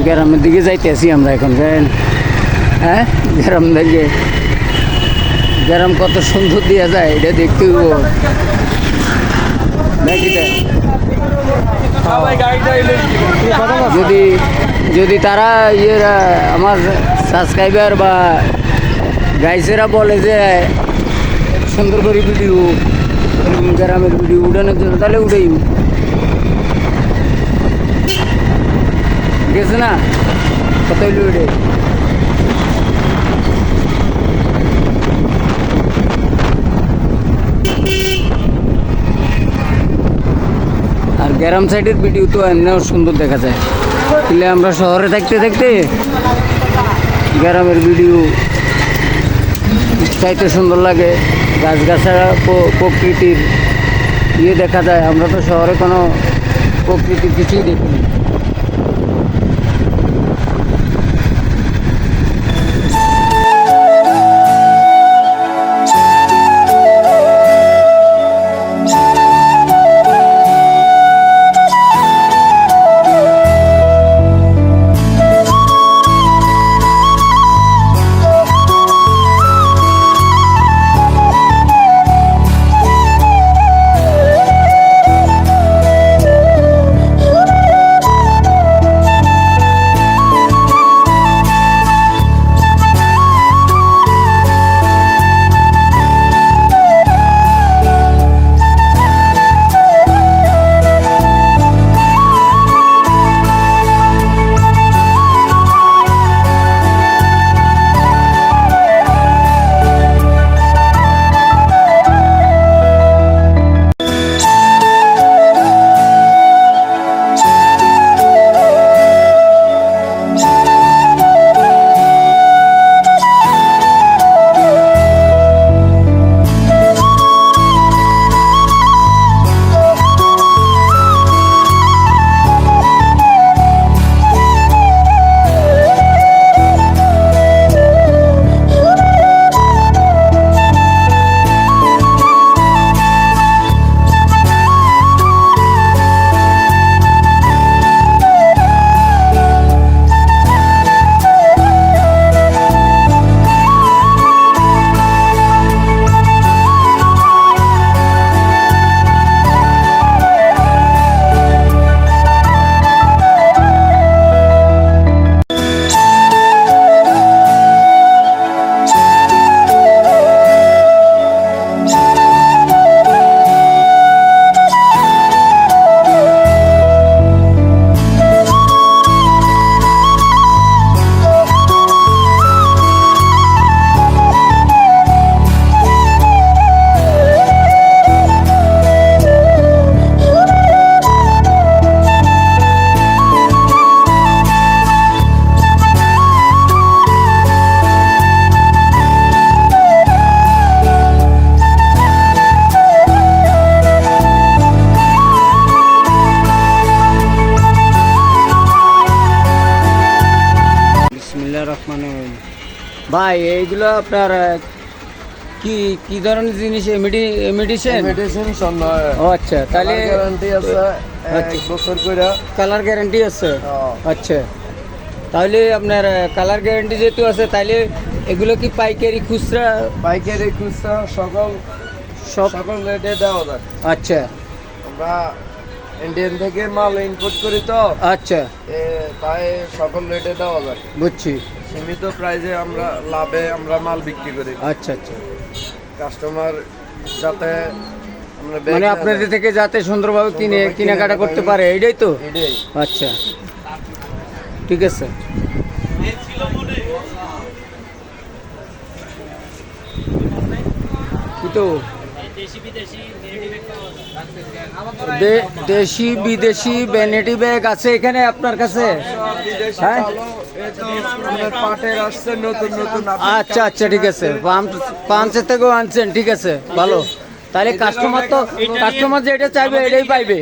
গ্রামের দিকে যাইতেছি আমরা এখন, জানেন? হ্যাঁ, গ্রাম থেকে গ্রাম কত সুন্দর দেওয়া যায় এটা দেখতে নাকি। যদি যদি তারা ইয়েরা আমার সাবস্ক্রাইবার বা গাইসেরা বলে যে সুন্দর করে ভিডিও, গ্রামের ভিডিও উঠানোর জন্য, তাহলে উঠেই ঠিক আছে না? কত হইল উঠে আর গ্রাম সাইডের ভিডিও তো এমনিও সুন্দর দেখা যায়, তাহলে আমরা শহরে থাকতে থাকতে গ্রামের ভিডিও চাইতে সুন্দর লাগে। গাছগাছাড়া প্রকৃতির ইয়ে দেখা যায়, আমরা তো শহরে কোনো প্রকৃতির কিছুই দেখিনি। ভাই এইগুলো আপনার কি কি ধরনের জিনিস? মেডিসিন ও আচ্ছা, তাহলে গ্যারান্টি আছে 1 বছর কইরা। কালার গ্যারান্টি আছে? আচ্ছা, তাহলে আপনার কালার গ্যারান্টি যেহেতু আছে, তাহলে এগুলো কি পাইকারি খুচরা? পাইকারি খুচরা সকল রেটে দেওয়া যায়। আচ্ছা, আমরা ইন্ডিয়ান থেকে মাল ইম্পোর্ট করি তো। আচ্ছা, তাই সকল রেটে দেওয়া যায়। বুঝছি। সীমিত প্রাইসে আমরা লাভে আমরা মাল বিক্রি করি। আচ্ছা আচ্ছা, কাস্টমার যাতে মানে আপনাদের থেকে যাতে সুন্দরভাবে কেনাকাটা করতে পারে, এইটাই তো? এটাই। আচ্ছা, ঠিক আছে। কি তো দেশি বিদেশি ভ্যানিটি ব্যাগ আছে এখানে আপনার কাছে? হ্যাঁ, পাটের আসছে নতুন নতুন। আচ্ছা আচ্ছা, ঠিক আছে। পাঁচের থেকেও আনছেন, ঠিক আছে, ভালো। তাহলে কাস্টমার যেটা চাইবে এটাই পাইবে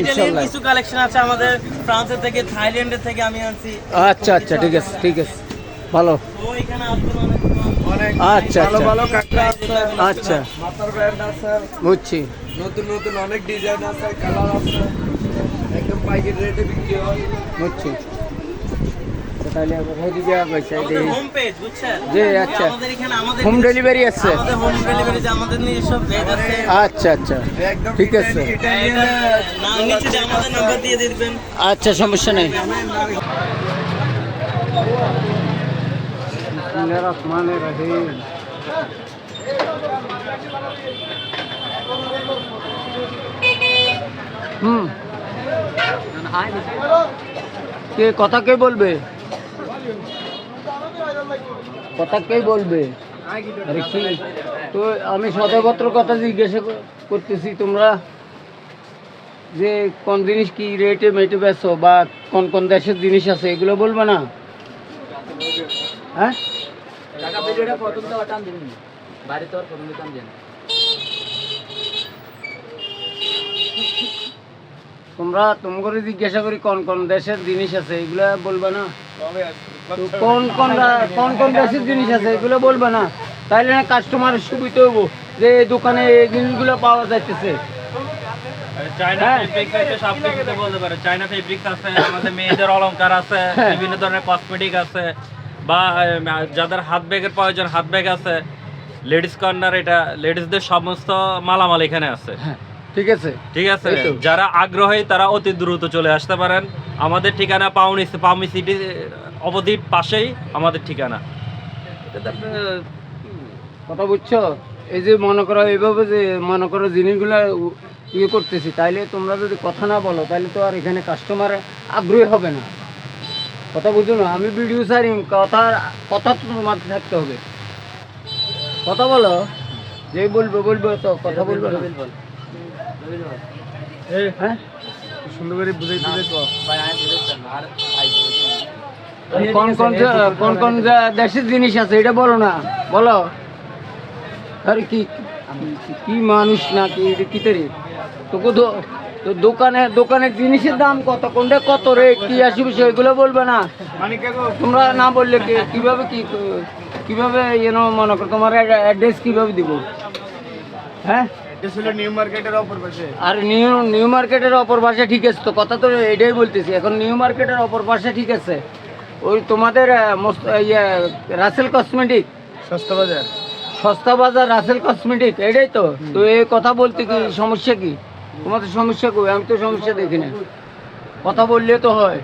ইনশাআল্লাহ। কিছু কালেকশন আছে আমাদের ফ্রান্সের থেকে, থাইল্যান্ডের থেকে আমি আনছি। আচ্ছা আচ্ছা, ঠিক আছে ঠিক আছে, ভালো। ওইখানে আচ্ছা ভালো ভালো কাঁকড়া আছে। আচ্ছা, মাথার ব্র্যান্ড আছে, বুঝছি। নতুন নতুন অনেক ডিজাইন আছে, কালার আছে, একদম পাইকারি রেটে বিক্রি হয়। বুঝছি। তাহলে হেঁটে দেওয়া পয়সা আমাদের হোম পেজ বুঝছেন জি, আচ্ছা। আমাদের এখানে আমাদের হোম ডেলিভারি আছে? আমাদের হোম ডেলিভারি যে আমাদের নিজস্ব পেজ আছে আচ্ছা আচ্ছা, ঠিক আছে, না নিচে যে আমাদের নাম্বার দিয়ে দিবেন। আচ্ছা সমস্যা নেই। হুম, কে কথা কে বলবে? কথা কে বলবে? আরে কি, তো আমি সদয়পত্র কথা জিজ্ঞাসা করতেছি, তোমরা যে কোন জিনিস কি রেটে মেটে বেচো বা কোন কোন দেশের জিনিস আছে এগুলো বলবে না? হ্যাঁ, তোমরা তোমাকে জিজ্ঞাসা করি কোন কোন দেশের জিনিস আছে এগুলো বলবে না? তো কোন কোন কোন কোন দেশের জিনিস আছে এগুলো বলবে না? তাইলে না কাস্টমারের সুবিধা হবো যে এই দোকানে এই জিনিসগুলো পাওয়া যাইতেছে। চায়না হ্যাঁ। ফেব্রিক থেকে সব কিছুতে বলতে পারে। চায়না ফেব্রিক আছে, আমাদের মেয়েদের অলংকার আছে, হ্যাঁ। বিভিন্ন ধরনের কসমেটিক আছে, বা যাদের হাত ব্যাগের প্রয়োজন হাত ব্যাগ আছে, লেডিস কর্নার, এটা লেডিসদের সমস্ত মালামাল এখানে আছে। হ্যাঁ, ঠিক আছে। ঠিক আছে, এই তো। যারা আগ্রহী তারা অতি দ্রুত চলে আসতে পারেন। আমাদের ঠিকানা পাউনি সিটি অবদ্বীপ পাশেই আমাদের ঠিকানা। এটাতে আপনি- কথা বুঝছো? এই যে মনে করো এইভাবে যে মনে করো জিনিসগুলো ইয়ে করতেছি, তাইলে তোমরা যদি কথা না বলো তাহলে তো আর এখানে কাস্টমার আগ্রহী হবে না। কথা বুঝো না? আমি ভিডিও সারি, কথা কথা তো তোমার থাকতে হবে। কথা বলো, যে বলবো বলবো তো কথা বলবো না। হ্যাঁ, সুন্দর করে বুঝাই দিলে তো কোন কোন কোন কোন দেশের জিনিস আছে এটা বলো না, বলো। আরে কি কি মানুষ না কি এটা কি তৈরি তোকে তো তো দোকানের জিনিসের দাম কত, কোনটা কত রেট কি আসে বিষয় এগুলো বলবে না? মানে কাকু তোমরা না বললে কিভাবে কিভাবে মনে করো তোমার অ্যাড্রেস কিভাবে দিব? হ্যাঁ, এটা ছিল নিউ মার্কেটের অপর পাশে। আর নিউ মার্কেটের অপর পাশে, ঠিক আছে, তো কথা তো এটাই বলতেছি। এখন নিউ মার্কেটের অপর পাশে, ঠিক আছে, ওই তোমাদের রাসেল কসমেটিক, সস্তা বাজার। সস্তা বাজার রাসেল কসমেটিক, এটাই তো। তো এই কথা বলতে কি সমস্যা কি? তোমাদের সমস্যা কই? আমি তো সমস্যা দেখি না, কথা বললে তো হয়।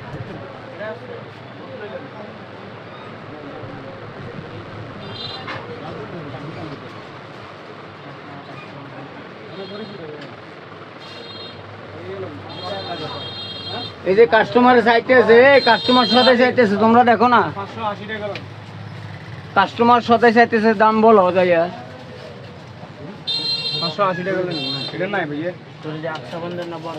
এই যে কাস্টমারের চাইতেছে, কাস্টমার সাথে চাইতেছে, তোমরা দেখো না? 580 টাকা। কাস্টমার সাথে চাইতেছে, দাম বলো যাইয়া। 580 টাকা। এটা নাই ভাইয়া। তোর যে 8 বন্ধের না বড়